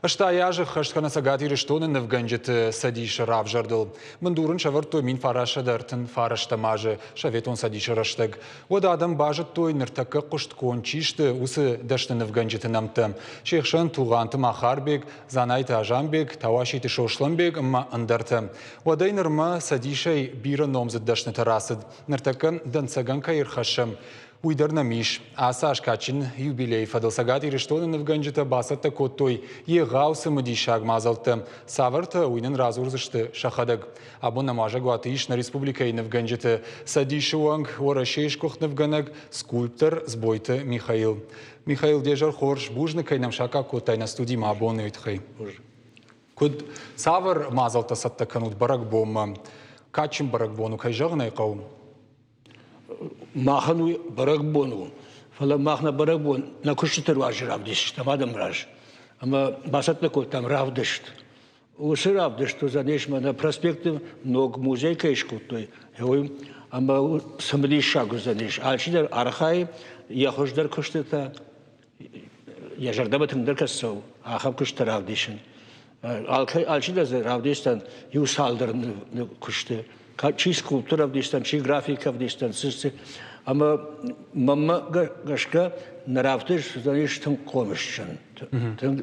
اشتاياج خشتكنا سجاتي رشتون نفجنجت سديش راب جردل من دورن شورتو مين فارش درتن فارش تماج شويتون سديش رشتق ودادم باجت توي نرتك قشت كون تشيشت وس دشت نفجنجت نمتم شيخشن توغانت ما خاربيك زانايت اجامبيك تواشي تشوشلمبيك ما اندرتم ودينر ما سديشي بير نومز دشت تراسد نرتك دن سجن كير خشم ويدرنا ميش عساش كاتشين يوبيلي فدل سجاتي رشتون نفجنجت باسط كوتوي يغاوس مديشاق مازلتم سافرت وينن رازورزشت شخدق ابون نماجه غواتيش на республикой نفجنجت سديشوانг ورشيش كوخ نفجنق скульптор сбойт Михаил Дежар хорш бужникай намшака котай на студии мабон итхай куд савр мазалта саттаканут баракбом качим баракбону кайжагнай қауым ماخنو برقبونو فلا ماخنا برقبون نكشتر واجر عبدش تمادم راج اما باسط لكو там равдышт усы равдышт занеш на проспекте ног музей кайшкутой ой ама самли шагу занеш алчидер архай я хождар куштета я жардабатым деркасо ахав куштар равдышын алчидер равдыштан юсалдыр куште Чи скульптура вдистан, чи графика вдистан, ама мама гашка наравтыш, знаешь, там комишчан, там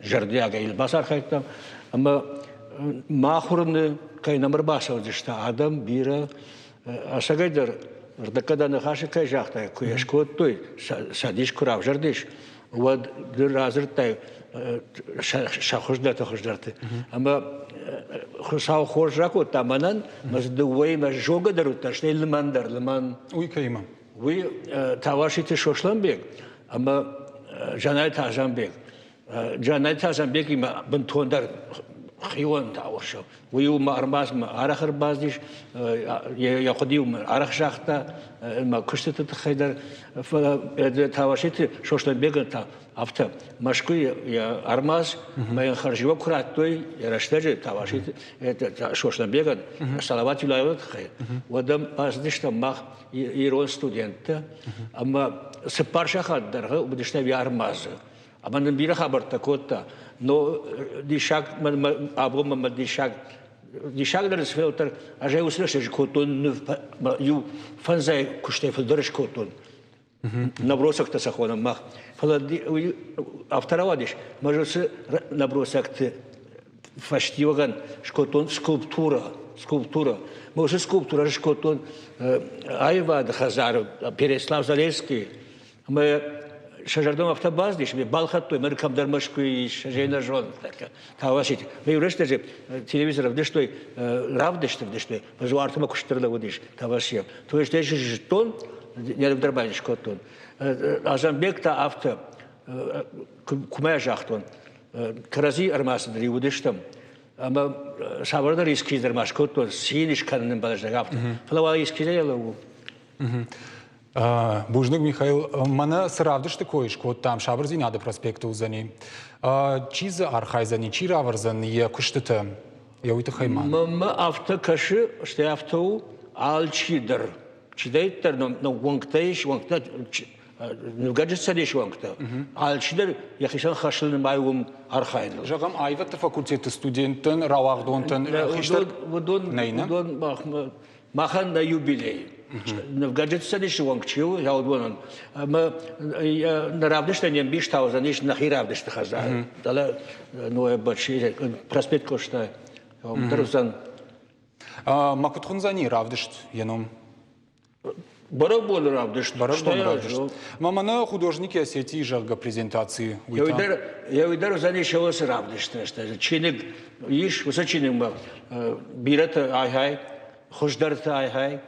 жардяга или басар хайтам, ама махурны кай намар баса вдишта, адам бира, асагайдар, рдакада нахаши кай жахтай, куяшкот той, садиш курав жардиш, вот разртай, шахуждата хуждата, ама خساو خورج راكو تامنن مزدوي مجوجة دروتا شنو المندر لمن وي كيما وي تواشي تشوشلن بيك أما جناي تاجان بيك جناي تاجان بيك ما بنتوندر خيوان تاوشوا ويو ما أرماز ما أرخر بازديش ياخديو ما أرخ شاختا ما كشتة تخيدر فتواشي تشوشلن بيك تا أفتح مشكوي يا أرماز ما ينخرجوا كراتوي يرشتجي تواشي شوشلن بيك صلوات ولايات خير ودم بازديش تماخ يرون ستودنت أما سبارشة خدرها وبديشنا بيا أرماز أما نبيرا خبر تكوتا но дишак або ма дишак дерс филтр ажай услышишь котон ю фанзай куште филдерш котон набросок та сахона мах авторовадиш можешь набросок ты фаштиваган шкотон скульптура может скульптура шкотон айвад хазар Переслав Залесский мы شجردم افته باز دیش می بالخط توی مرکم در مشکوی شجینا جون تک تاواشیت ویورشته جه تلویزیون ردش توی равдышты دشته بزوارت ما کشترله ودیش تاواشیم توی اشته جتون نیرم در باینش کتون ازنبیک تا افته کمه جاختون کرازی ارماس دری ودیشتم اما سوارد ریسکی در مشکوت سینش کنن بالش دگافت فلوای ریسکی دیالو Бужник Михаил, мана сравдышты коиш, кот там шабрзи надо проспекту узани. Чиз архайзани, чи раварзани, я куштыты, я уйты хайман. Мама авто каши, что авто алчидер. Чидайтер, но вангтаиш, вангта, ну гаджет садиш вангта. Алчидер, я хисан хашил майум архайнл. Жагам айват факультеты студентен, равагдонтен, хиштер нейна? Махан на юбилей. В гаджет садишь вангчил, я удвонен. Мы наравдышты не биштау, за ниш нахиравдышты хазар. Дала, ну я бачи, проспект кошта. Друзан. Макутхун за ней равдышт, яном. Барабон равдышт. Барабон равдышт. Мамана художники осети жарга презентации. Я уйдару за ниш его равдышт. Чиник, иш, высочинник был. Бирата ай-хай, хождарта ай-хай.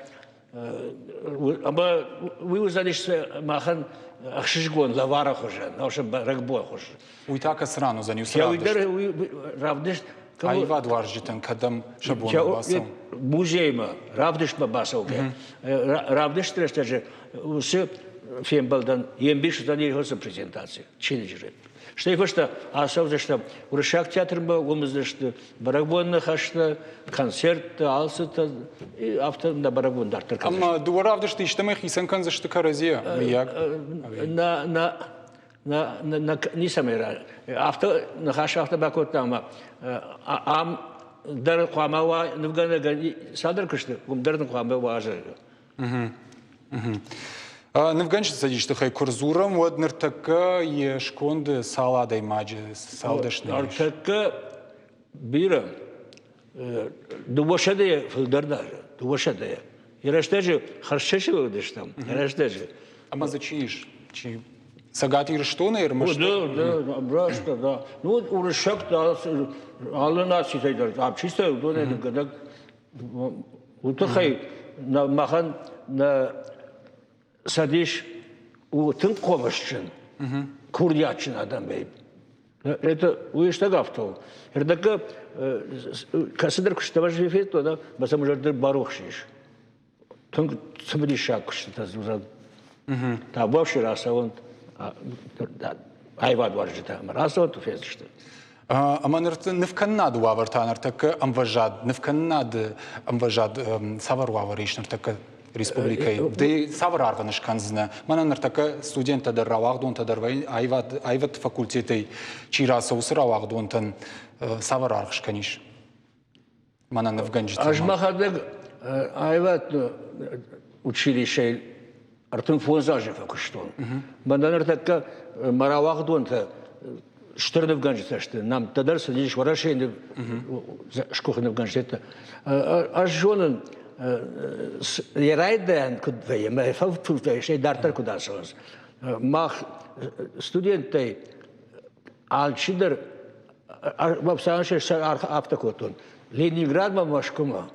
أما ويوزانيش ماخن أخشجون لوارا خشان أو شب ركبوا خش. ويتاك سرانو زانيو سرادش. يا ويدر رافدش. أي واد وارجتن كدم شبون باسم. موزيم رافدش ما باسو كه. رافدش ترى وسه فيم بلدان يمبيش زاني هو سبريزنتация. تشينجري. Что его что, а что что, урышак театр был, он что, барабонный хашта, концерт, алсыта, и автор на барабон дар. Ама дуарав что ищем их и сенкан за что каразия, як? не самое. На хаше автобакот там, дар хвамава, невгана садр кушты, дар хвамава ажер. Невганче садишь хай курзурам, вот нертака е шконды саладой маджи, салдашный. Нертака бира, дубошадая филдарда, дубошадая. И раштеже харшеши выдешь там, раштеже. А мазачиш, чи сагати рештоны или маш? Да, брашка, да. Ну, урышак, да, алына ситайдар. А чисто удоне когда утахай на махан на садиш у тынк комашчын, курдячын адам бейб. Это уештаг автол. Эрдака касыдыр куштава живет, то да, басам жардыр барухшиш. Тынк цымдишак куштата зузад. Та бавши раса он айвад варжита, раса он туфезишта. Ама невканнад уаварта нертака амважад, невканнад амважад савар уавариш нертака республикой. Де савар арванаш канзна. Мана нертака студента дар равагдон тадар айват факультетой чираса усра равагдон тан савар арваш каниш. Мана невганжита. Ажмахадег айват училище артын фонзажи факуштон. Мана нертака маравагдон та штырнып ганжиташты. Нам тадар садиш варашейны шкухнып ганжита. Аж жонын Ерайден кудвей, мы фавтуфей, шей дартер кудашос. Мах студенты алчидер, вапсанше шар автокотон. Ленинград мамашкума.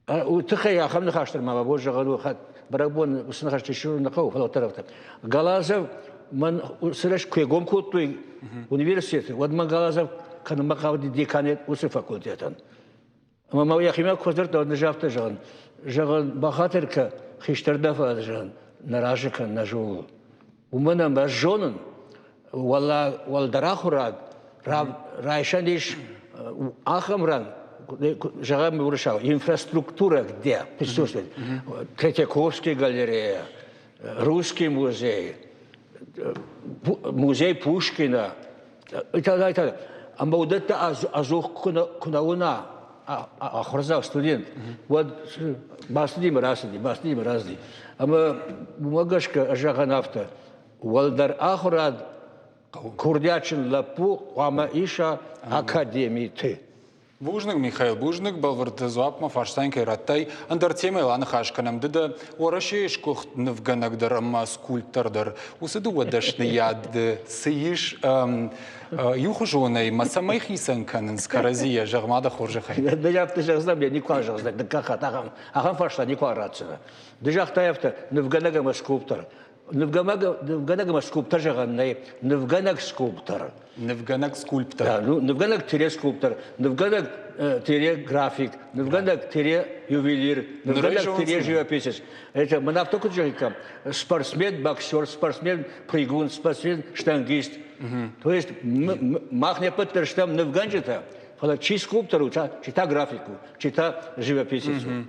Утхай ахам нахаштер мама божа гаду хат барабон уснахаште шуру нахау фалотарафта. Галазов ман среш куегом кутуй университет. Вот ман Галазов канамакавди деканет усы факультетан. Мама я химия квартирта одна жафта жан бахатерка хиштардафа жан наражика на жолу. У меня мажонен вал дарахурад райшаниш ахамран жагам уршал инфраструктура где присутствует Третьяковская галерея, Русский музей, музей Пушкина и так далее. А мы вот это азух кунауна ахурзав студент. Вот басдим разди. А мы бумагашка ажаганафта. Валдар ахурад курдячин лапу ама иша академии ты. Бужник Михаил Бужник был вертезуап мафаштайнкой раттай андер темой лана хашканам дида орашеш кухт невганак дарама скульптор дар усиду вадашны яд сииш юхужоной масамай хисан канен скаразия жагмада хоржахай. Дежавта жагзам я никуда жагзам дакахат ахам фашта никуда рацина. Дежавта яфта невганагама скульптор. Невганак скульптор жаганный, невганак скульптор. Невганак скульптор. Да, невганак тире скульптор, невганак тире график, невганак тире ювелир, невганак тире живописец. Это мы только джейка спортсмен, боксер, спортсмен, прыгун, спортсмен, штангист. То есть махне пытер штам невганжита, фала чи скульптору, чита графику, чита живописецу.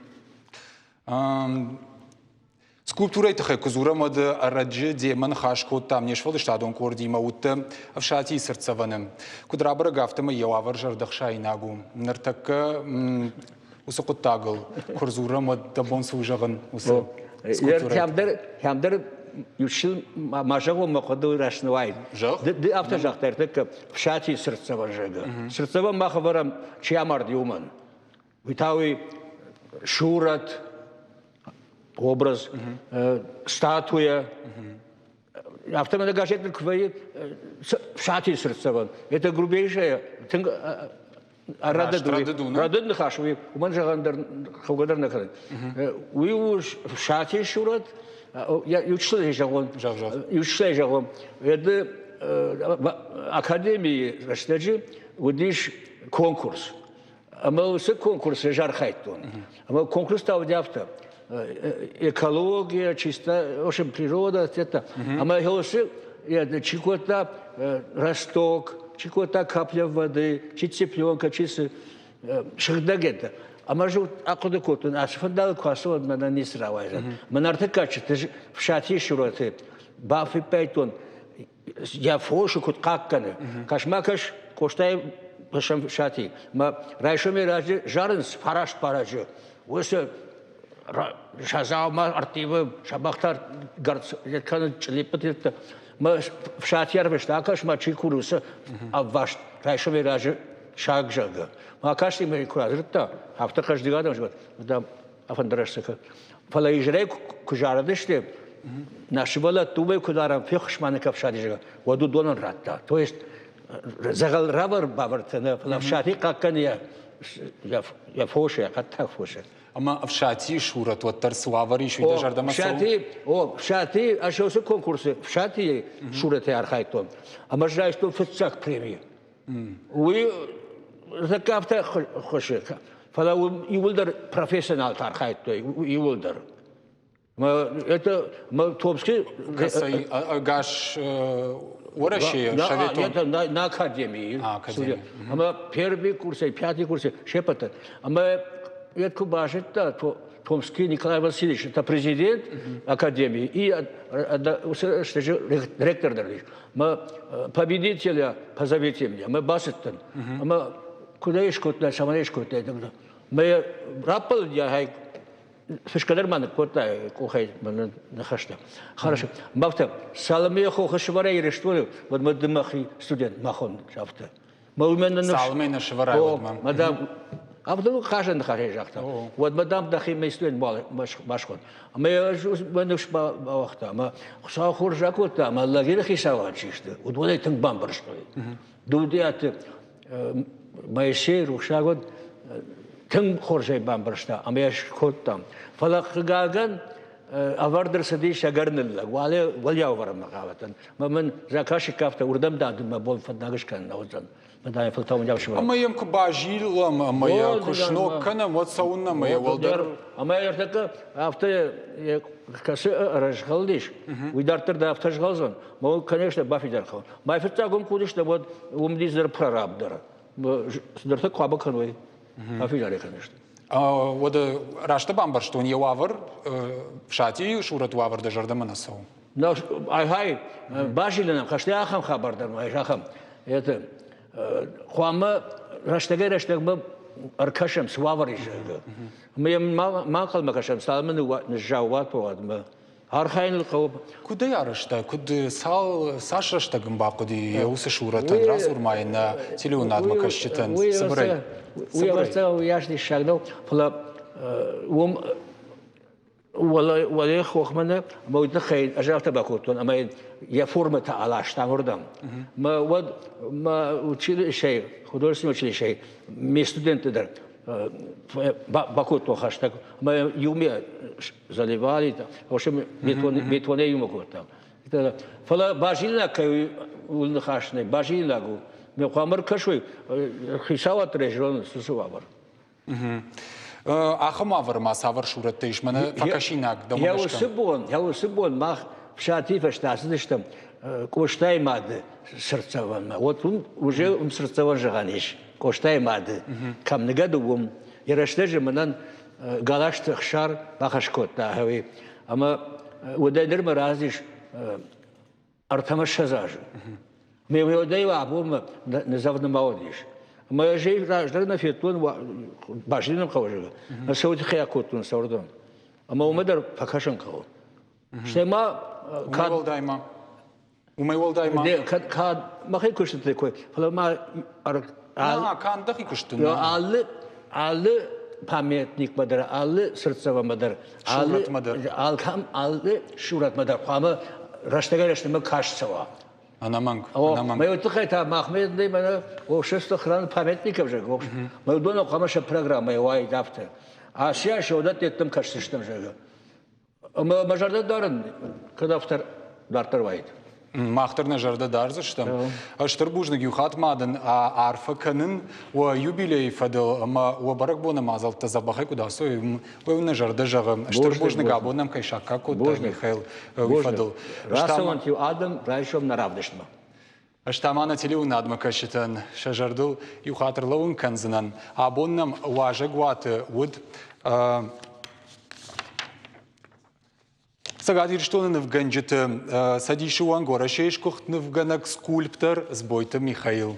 Скульптурой тахай кузура мад араджи деман хашко там нешвал штадон корди маутта авшати сердцеваным. Кудрабра гафтама явавар жардахшай нагу. Нартака усакутагл курзура мад табон служаган уса. Хамдер юшил мажаго макаду рашнвай. Ды автожахтар так авшати сердцеван жага. Сердцеван махаварам чиамар дюман. Витауи шурат образ, статуя. Автомобиль гашет квей шати сердцеван. Это грубейшее. Радын нахашуй. У меня жагандар хавгадар нахад. Уйуш шати шурат. Я ючлей жагон. Ючлей жагон. Это академии раштаджи удиш конкурс. А мы все конкурсы жархайтон. А мы конкурс стал диафта. Экология, чистая, в общем, природа, это. А мы говорим, чего-то росток, чего-то капля воды, чи цыпленка, чи шагдагета. А мы же акуда коту, а шфандал квасо на не сравнивать. Мы на артекаче, ты в шати шуроты, бафи пейтон, я фошу кут какканы. Кашмакаш коштай пашам шати. Ма райшоме раджи жарынс фараш паражы. Осы шазаума артивы шабахтар гарц етканы чилипететті. Ма в шати ярвешт акаш ма чикурусы аввашт. Райшоме раджи шаг жага. Ма акашти ма куразыртта. Хафта каждый гадам жгат. Да афандарашсака. Фала ижрей кужарадышты. Наши была тубы кударам фехшманы капшадижга. Воду донан ратта. То есть загал рабар бабартана флавшати каккан я фоше, катта фоше. Ама в шати шурат вот тарсуавари шуйда жардама сау. Шати, а что за конкурсы? В шати шураты архайтон. Ама ждай что фицак премии. Уи закафта хоше. Фала иулдар профессионал архайто иулдар. Это мы топский. Гаш ураши шаветон. На академии. Ама первый курс, пятый курс, шепота. Ама это кубажит-то Томский Николай Васильевич, это президент академии и ректор дали. Мы победителя позовите меня. Мы бассеттен. Мы куда ишкутна, сама ишкутна. Мы раппал я хай. Фишкадер маны котай кухай маны нахашта. Хорошо. Бавта Саламия хохашварай рештвали. Вот мы дымахи студент махон шафта. Мы уменно Саламия нашварай вот мам. Мадам а вдруг хажен нахажи жахта. Вот мадам дахи мы студент башхон. Мы наш бавахта. Мы сахур жакота. Мы лагерь хисава чишты. Удвоей тынг бамбар что ли. Дудиат Моисей рухшагот тым хоржай бамбаршта, амяш коттам. Фалахгаган авардер сади шагарнилла. Вале вальявар махаватан. Маман закаши кафта урдам дадым мабон фаднагашкан наузан. Мадай фалтам явшива. Амаем кубажилам, амая кушноккана, вот саунна мая волдар. Амая така авто касы рашгалдиш. Уйдартер да автожгалзан. Мол, конечно, бафидархал. Майфертагом кудишта вот умдизер прорабдара. Сдерта квабаканвай. Афиляли, конечно. Вот рашта бамбар, что он явар в шати шурат вавар да жардамана сау. Но ай бажилинам хаштяхам хабардан айшахам. Это хуама раштагай аркашам свавариш. Мы макал макашам салман нжават повадма. Архайнл қауып. Куда ярышта? Куда Саша штагым бақуди яусы шуратан раз урмайна телеунад макашчитан собрай. Уяварца уяшди шагдау фла вале хохмана мойда хай ажалта бақутун ама я формата алашта урдам. Ма училище художественное училище мы студенты дар бақуту хаштаг мы юме заливали в общем бетоне юме куртам. Фла бажилна кай улнахашне бажилнагу мы хамар кашуй хисават режон сусувавар. Ахамавар масавар шурат тишмана факашинак домашка. Я усыбон мах в шати фаштасдыштам коштай мады сердцеван. Вот он уже сердцеван жаганиш. Коштай мады. Камныга дугум. Яраштеже манан галаштых шар бахашкотта хави. Ама удайдер маразиш артамаш шазажу. Мы его даем, не заводно молодежь. Мы же рождали на фетон, бажином хаважи. На сегодня хаякотун саурдон. А мы умедар покажем кого. Что мы Умайвалдайма. Умайвалдайма. Кад махай кушать такой. Флама кандахи куштун. Аллы памятник мадар, аллы сердцева мадар, Шурат мадар. Аллы шурат мадар. Хама раштагарашны мы кашцева. Анаманг. Мы вот такая Махмед, мы общество охраны памятников же. Мы думаем, что программа его айдафта. А сейчас что вот это там кажется, что там же. Мы мажорда дарен, когда автор дартер вайт. Махтарна жарда дарзаштам. Штарбужник юхат маден арфа канын ва юбилей фадел ма ва баракбона мазал тазабахай куда сой ва жарда жагам. Штарбужник абонам кайшака куда Михаил фадел. Расаван тю адам райшом наравдышма. Штамана телеунад макашитан шажардул юхатр лаун канзанан абонам важагват вуд Сагадир штоны невганджет садишуан горашеш кухт невганак скульптор сбойта Михаил